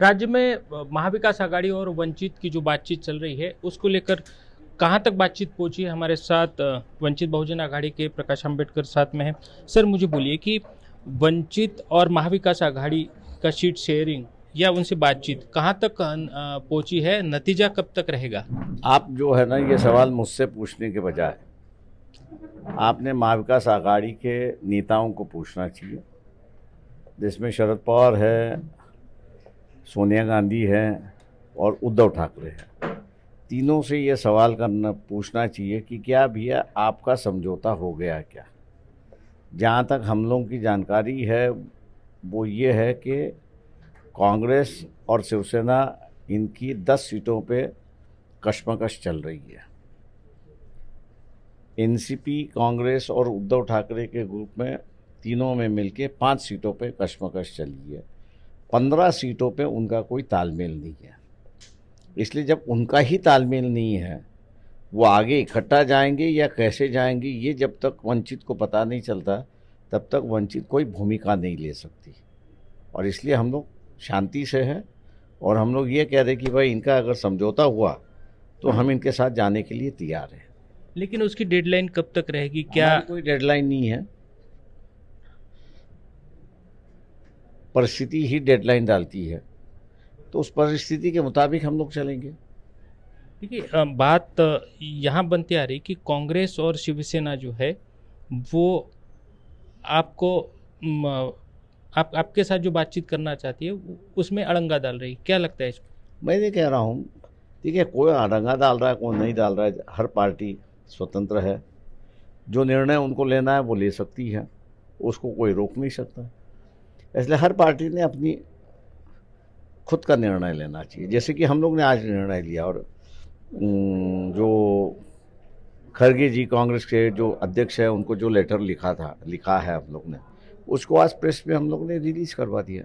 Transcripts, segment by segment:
राज्य में महाविकास आघाड़ी और वंचित की जो बातचीत चल रही है उसको लेकर कहाँ तक बातचीत पहुंची है। हमारे साथ वंचित बहुजन आघाड़ी के प्रकाश आंबेडकर साथ में है। सर मुझे बोलिए कि वंचित और महाविकास आघाड़ी का सीट शेयरिंग या उनसे बातचीत कहाँ तक पहुंची है, नतीजा कब तक रहेगा? आप जो है ना, ये सवाल मुझसे पूछने के बजाय आपने महाविकास आघाड़ी के नेताओं को पूछना चाहिए, जिसमें शरद पवार है, सोनिया गांधी है और उद्धव ठाकरे है। तीनों से ये सवाल पूछना चाहिए कि क्या भैया आपका समझौता हो गया क्या। जहाँ तक हम लोगों की जानकारी है वो ये है कि कांग्रेस और शिवसेना इनकी 10 सीटों पे कशमकश चल रही है। एनसीपी, कांग्रेस और उद्धव ठाकरे के ग्रुप में तीनों में मिलके 5 सीटों पे कशमकश चली है। 15 सीटों पे उनका कोई तालमेल नहीं है। इसलिए जब उनका ही तालमेल नहीं है, वो आगे इकट्ठा जाएंगे या कैसे जाएंगे, ये जब तक वंचित को पता नहीं चलता तब तक वंचित कोई भूमिका नहीं ले सकती। और इसलिए हम लोग शांति से हैं और हम लोग ये कह रहे कि भाई इनका अगर समझौता हुआ तो हम इनके साथ जाने के लिए तैयार हैं। लेकिन उसकी डेडलाइन कब तक रहेगी? क्या कोई डेडलाइन नहीं है, परिस्थिति ही डेडलाइन डालती है, तो उस परिस्थिति के मुताबिक हम लोग चलेंगे। देखिए, बात यहाँ बनती आ रही कि कांग्रेस और शिवसेना जो है वो आपको आपके साथ जो बातचीत करना चाहती है उसमें अड़ंगा डाल रही। क्या लगता है इसको? मैं ये कह रहा हूँ, ठीक है, कोई अड़ंगा डाल रहा है, कोई नहीं डाल रहा है, हर पार्टी स्वतंत्र है। जो निर्णय उनको लेना है वो ले सकती है, उसको कोई रोक नहीं सकता। इसलिए हर पार्टी ने अपनी खुद का निर्णय लेना चाहिए। जैसे कि हम लोग ने आज निर्णय लिया और जो खड़गे जी कांग्रेस के जो अध्यक्ष है उनको जो लेटर लिखा है हम लोग ने, उसको आज प्रेस में हम लोग ने रिलीज करवा दिया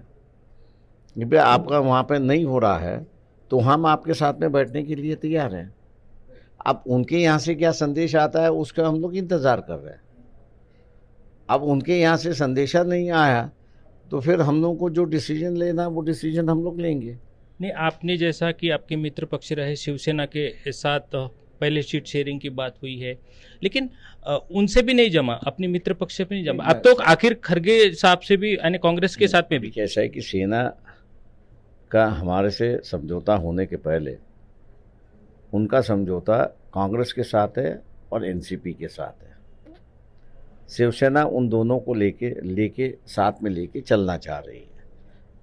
कि भाई आपका वहाँ पे नहीं हो रहा है तो हम आपके साथ में बैठने के लिए तैयार हैं। अब उनके यहाँ से क्या संदेश आता है उसका हम लोग इंतज़ार कर रहे हैं। अब उनके यहाँ से संदेशा नहीं आया तो फिर हम लोग को जो डिसीजन लेना वो डिसीजन हम लोग लेंगे। नहीं, आपने जैसा कि आपके मित्र पक्ष रहे शिवसेना के साथ पहले सीट शेयरिंग की बात हुई है, लेकिन उनसे भी नहीं जमा, अपने मित्र पक्ष से भी नहीं जमा। अब तो आखिर खड़गे साहब से भी, यानी कांग्रेस के साथ में भी कैसा है कि सेना का हमारे से समझौता होने के पहले उनका समझौता कांग्रेस के साथ है और एनसीपी के साथ है। शिवसेना उन दोनों को लेके साथ में लेके चलना चाह रही है।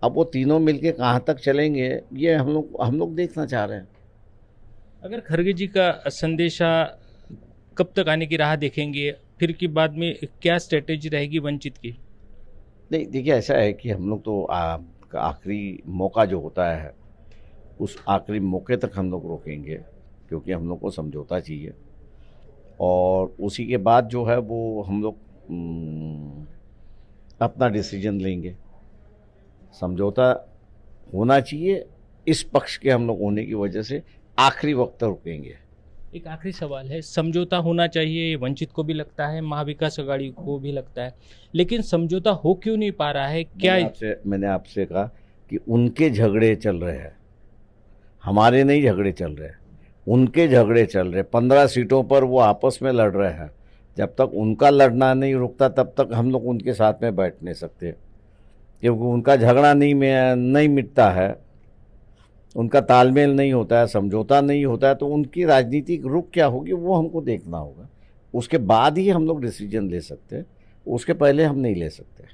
अब वो तीनों मिलके कहाँ तक चलेंगे ये हम लोग देखना चाह रहे हैं। अगर खड़गे जी का संदेशा कब तक आने की राह देखेंगे, फिर की बाद में क्या स्ट्रेटेजी रहेगी वंचित की? नहीं, देखिए ऐसा है कि हम लोग तो आखिरी मौका जो होता है उस आखिरी मौके तक हम लोग रोकेंगे, क्योंकि हम लोग को समझौता चाहिए। और उसी के बाद जो है वो हम लोग अपना डिसीजन लेंगे। समझौता होना चाहिए, इस पक्ष के हम लोग होने की वजह से आखिरी वक्त तक रुकेंगे। एक आखिरी सवाल है, समझौता होना चाहिए, वंचित को भी लगता है, महाविकास आघाड़ी को भी लगता है, लेकिन समझौता हो क्यों नहीं पा रहा है? क्या मैंने आपसे कहा कि उनके झगड़े चल रहे हैं, हमारे नहीं झगड़े चल रहे हैं, उनके झगड़े चल रहे। 15 सीटों पर वो आपस में लड़ रहे हैं। जब तक उनका लड़ना नहीं रुकता तब तक हम लोग उनके साथ में बैठ नहीं सकते, क्योंकि उनका झगड़ा नहीं मिटता है, उनका तालमेल नहीं होता है, समझौता नहीं होता है, तो उनकी राजनीतिक रुख क्या होगी वो हमको देखना होगा। उसके बाद ही हम लोग डिसीजन ले सकते हैं, उसके पहले हम नहीं ले सकते।